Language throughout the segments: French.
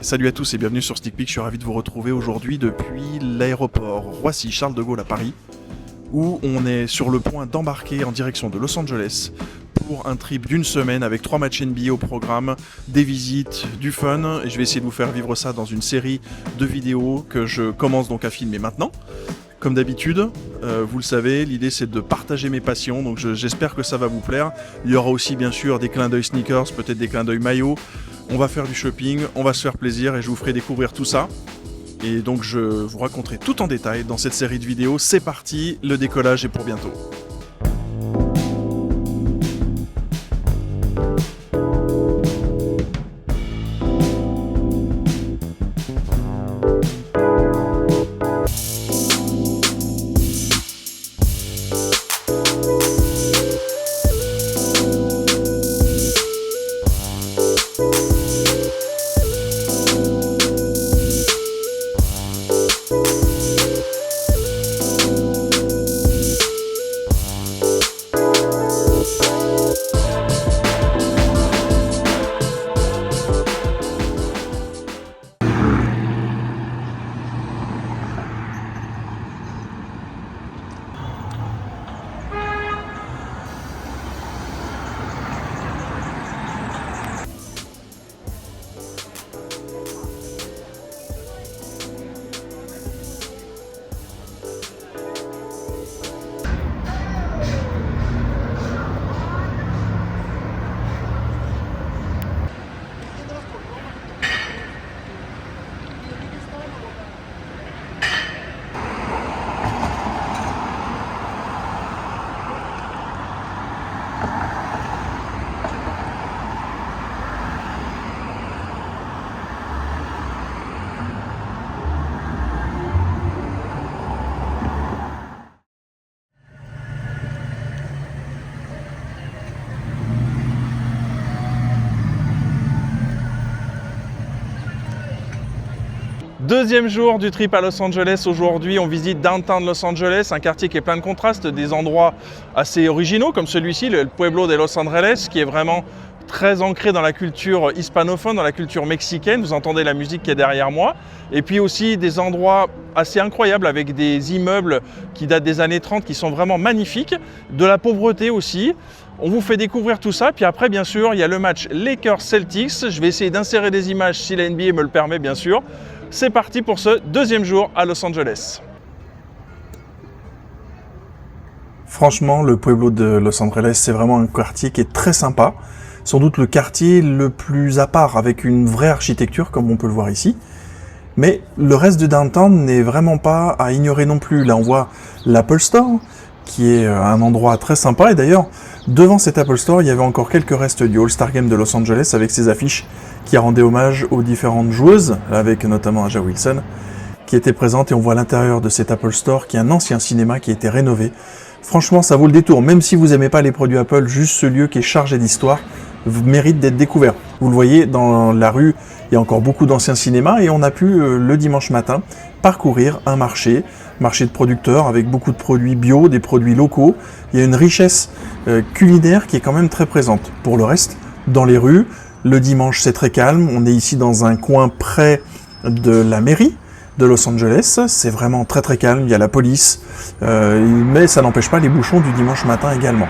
Salut à tous et bienvenue sur SneakPeek, je suis ravi de vous retrouver aujourd'hui depuis l'aéroport Roissy-Charles de Gaulle à Paris, où on est sur le point d'embarquer en direction de Los Angeles pour un trip d'une semaine avec 3 matchs NBA au programme, des visites, du fun, et je vais essayer de vous faire vivre ça dans une série de vidéos que je commence donc à filmer maintenant. Comme d'habitude, vous le savez, l'idée c'est de partager mes passions, donc j'espère que ça va vous plaire. Il y aura aussi bien sûr des clins d'œil sneakers, peut-être des clins d'œil maillots. On va faire du shopping, on va se faire plaisir et je vous ferai découvrir tout ça. Et donc je vous raconterai tout en détail dans cette série de vidéos. C'est parti, le décollage est pour bientôt. Deuxième jour du trip à Los Angeles. Aujourd'hui, on visite Downtown Los Angeles, un quartier qui est plein de contrastes, des endroits assez originaux comme celui-ci, le Pueblo de Los Angeles, qui est vraiment très ancré dans la culture hispanophone, dans la culture mexicaine. Vous entendez la musique qui est derrière moi. Et puis aussi des endroits assez incroyables avec des immeubles qui datent des années 30 qui sont vraiment magnifiques. De la pauvreté aussi. On vous fait découvrir tout ça. Puis après, bien sûr, il y a le match Lakers-Celtics. Je vais essayer d'insérer des images si la NBA me le permet, bien sûr. C'est parti pour ce deuxième jour à Los Angeles. Franchement, le Pueblo de Los Angeles, c'est vraiment un quartier qui est très sympa. Sans doute le quartier le plus à part, avec une vraie architecture, comme on peut le voir ici. Mais le reste de Downtown n'est vraiment pas à ignorer non plus. Là, on voit l'Apple Store, qui est un endroit très sympa. Et d'ailleurs, devant cet Apple Store, il y avait encore quelques restes du All-Star Game de Los Angeles, avec ses affiches qui rendaient hommage aux différentes joueuses, avec notamment A'ja Wilson, qui étaient présentes. Et on voit l'intérieur de cet Apple Store, qui est un ancien cinéma qui a été rénové. Franchement, ça vaut le détour. Même si vous n'aimez pas les produits Apple, juste ce lieu qui est chargé d'histoire mérite d'être découvert. Vous le voyez, dans la rue, il y a encore beaucoup d'anciens cinémas et on a pu, le dimanche matin, parcourir un marché de producteurs avec beaucoup de produits bio, des produits locaux. Il y a une richesse culinaire qui est quand même très présente. Pour le reste, dans les rues, le dimanche, c'est très calme. On est ici dans un coin près de la mairie de Los Angeles. C'est vraiment très très calme. Il y a la police, mais ça n'empêche pas les bouchons du dimanche matin également.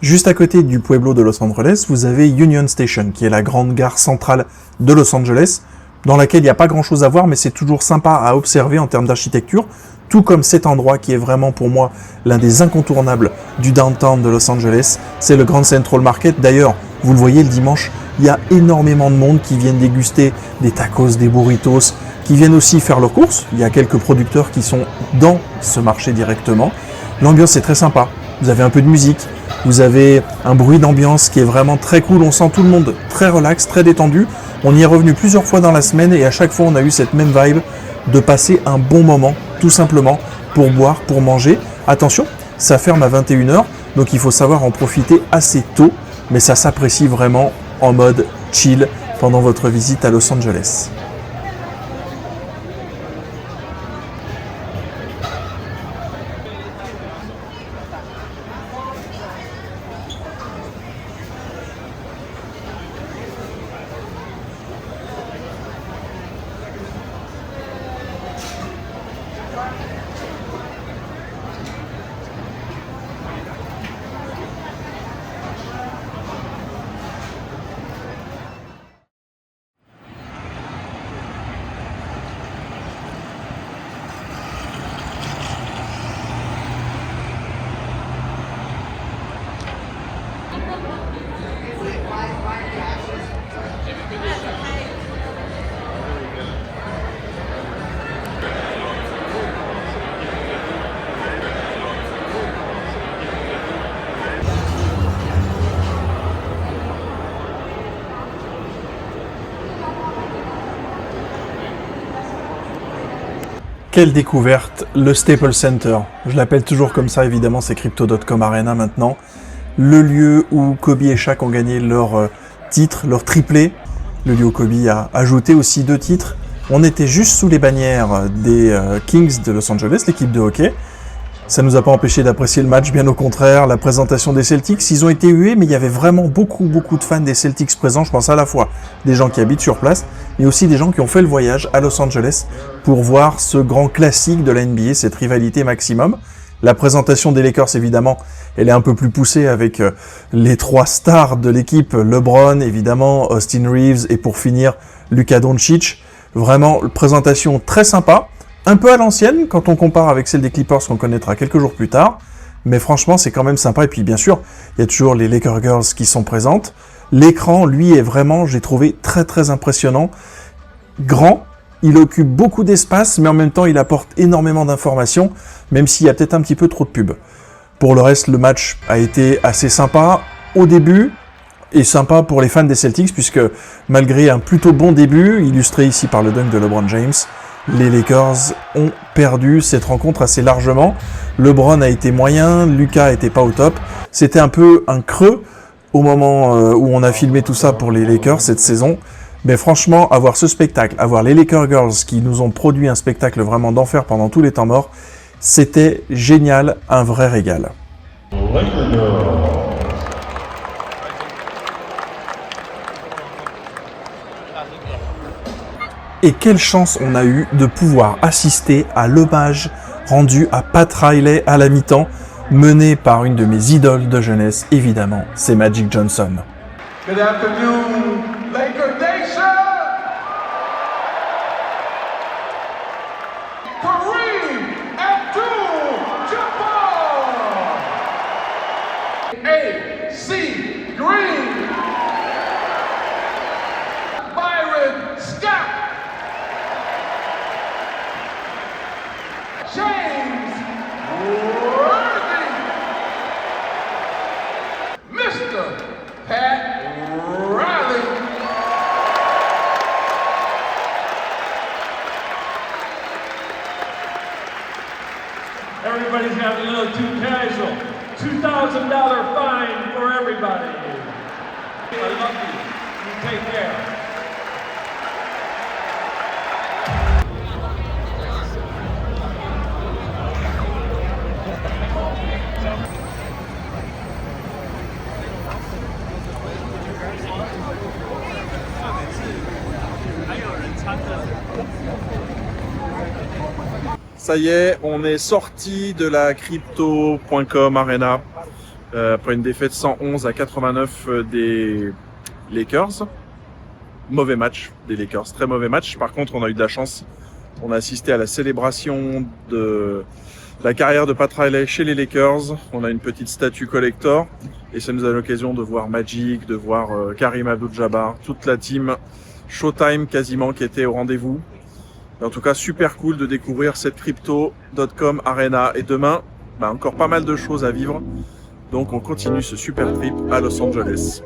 Juste à côté du Pueblo de Los Angeles, vous avez Union Station, qui est la grande gare centrale de Los Angeles, dans laquelle il n'y a pas grand-chose à voir, mais c'est toujours sympa à observer en termes d'architecture, tout comme cet endroit qui est vraiment pour moi l'un des incontournables du downtown de Los Angeles, c'est le Grand Central Market. D'ailleurs, vous le voyez le dimanche, il y a énormément de monde qui viennent déguster des tacos, des burritos, qui viennent aussi faire leurs courses. Il y a quelques producteurs qui sont dans ce marché directement. L'ambiance est très sympa, vous avez un peu de musique, vous avez un bruit d'ambiance qui est vraiment très cool, on sent tout le monde très relax, très détendu. On y est revenu plusieurs fois dans la semaine et à chaque fois on a eu cette même vibe de passer un bon moment, tout simplement, pour boire, pour manger. Attention, ça ferme à 21h, donc il faut savoir en profiter assez tôt, mais ça s'apprécie vraiment en mode chill, pendant votre visite à Los Angeles. Quelle découverte, le Staples Center. Je l'appelle toujours comme ça, évidemment, c'est Crypto.com Arena maintenant. Le lieu où Kobe et Shaq ont gagné leur titre, leur triplé. Le lieu où Kobe a ajouté aussi 2 titres. On était juste sous les bannières des Kings de Los Angeles, l'équipe de hockey. Ça ne nous a pas empêché d'apprécier le match, bien au contraire. La présentation des Celtics, ils ont été hués, mais il y avait vraiment beaucoup de fans des Celtics présents. Je pense à la fois des gens qui habitent sur place, mais aussi des gens qui ont fait le voyage à Los Angeles pour voir ce grand classique de la NBA, cette rivalité maximum. La présentation des Lakers, évidemment, elle est un peu plus poussée avec les 3 stars de l'équipe, LeBron, évidemment, Austin Reeves et pour finir, Luka Doncic. Vraiment, présentation très sympa. Un peu à l'ancienne quand on compare avec celle des Clippers qu'on connaîtra quelques jours plus tard, mais franchement c'est quand même sympa. Et puis bien sûr, il y a toujours les Laker Girls qui sont présentes. L'écran, lui, est vraiment, j'ai trouvé très impressionnant. Grand, il occupe beaucoup d'espace, mais en même temps il apporte énormément d'informations, même s'il y a peut-être un petit peu trop de pub. Pour le reste, le match a été assez sympa au début, et sympa pour les fans des Celtics, puisque malgré un plutôt bon début, illustré ici par le dunk de LeBron James, les Lakers ont perdu cette rencontre assez largement. LeBron a été moyen, Luka était pas au top. C'était un peu un creux au moment où on a filmé tout ça pour les Lakers cette saison. Mais franchement, avoir ce spectacle, avoir les Lakers Girls qui nous ont produit un spectacle vraiment d'enfer pendant tous les temps morts, c'était génial, un vrai régal. Et quelle chance on a eu de pouvoir assister à l'hommage rendu à Pat Riley à la mi-temps, mené par une de mes idoles de jeunesse, évidemment, c'est Magic Johnson. Good afternoon, Laker Nation! Kareem Abdul-Jabbar! A.C. Green! Byron Scott! James Worthy! Mr. Pat Riley! Everybody's got a little too casual. $2,000 fine for everybody. I love you. You take care. Ça y est, on est sorti de la Crypto.com Arena après une défaite 111-89 des Lakers. Mauvais match des Lakers, très mauvais match. Par contre, on a eu de la chance. On a assisté à la célébration de la carrière de Pat Riley chez les Lakers. On a une petite statue collector et ça nous a l'occasion de voir Magic, de voir Kareem Abdul-Jabbar, toute la team Showtime quasiment qui était au rendez-vous. En tout cas, super cool de découvrir cette Crypto.com Arena. Et demain, encore pas mal de choses à vivre. Donc, on continue ce super trip à Los Angeles.